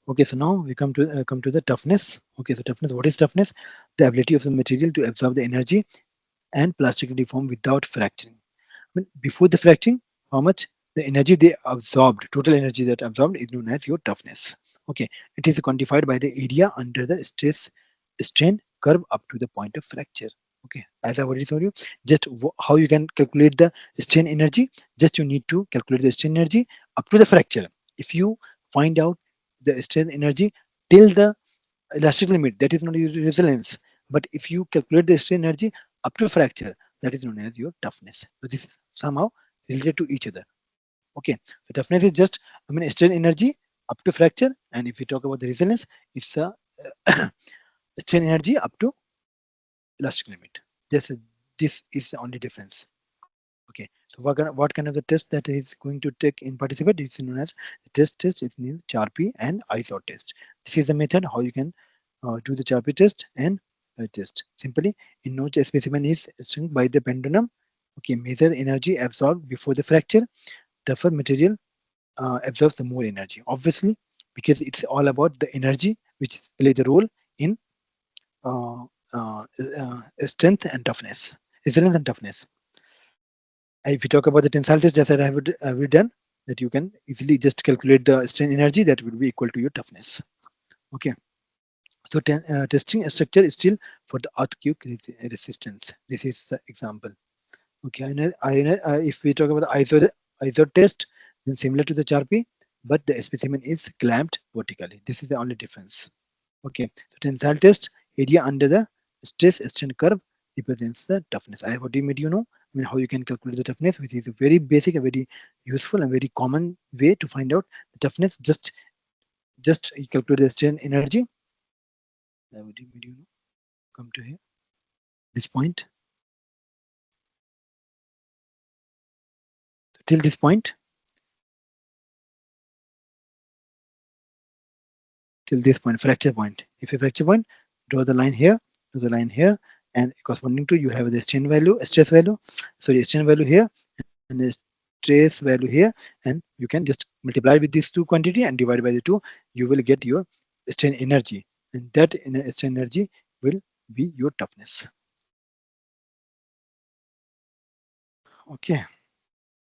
Okay, so now we come to the toughness. Okay, so toughness. What is toughness? The ability of the material to absorb the energy and plastically deform without fracturing. I mean, before the fracturing, how much the energy they absorbed, total energy that absorbed is known as your toughness. Okay, it is quantified by the area under the stress strain curve up to the point of fracture. Okay, as I already told you, just how you can calculate the strain energy. Just you need to calculate the strain energy up to the fracture. If you find out the strain energy till the elastic limit, that is not your resilience. But if you calculate the strain energy up to fracture, that is known as your toughness. So this is somehow related to each other. Okay, so toughness is just, I mean, strain energy up to fracture, and if we talk about the resilience, it's a strain energy up to elastic limit. This is the only difference. Okay, so what kind of the test that is going to take in participate is known as the test is named Charpy and izod test. This is the method how you can do the Charpy test and test. Simply, in notch specimen is shrunk by the pendulum. Okay, measure energy absorbed before the fracture. Tougher material absorbs the more energy. Obviously, because it's all about the energy which play the role in uh, strength and toughness, resilience and toughness. If we talk about the tensile test, just as I have done, that you can easily just calculate the strain energy that will be equal to your toughness. Okay. So testing structure is still for the earthquake resistance. This is the example. Okay. If we talk about the izod test, then similar to the Charpy, but the specimen is clamped vertically. This is the only difference. Okay. So tensile test, area under the stress strain curve represents the toughness. I have already made you know, I mean, how you can calculate the toughness, which is a very basic, a very useful, and very common way to find out the toughness. Just calculate the strain energy. I have already made you know. Come to here, this point. So till this point, fracture point. If a fracture point, draw the line here, draw the line here, and corresponding to you have the strain value, stress value, sorry, strain value here, and the stress value here, and you can just multiply with these two quantity and divide by the two, you will get your strain energy, and that strain energy will be your toughness. Okay.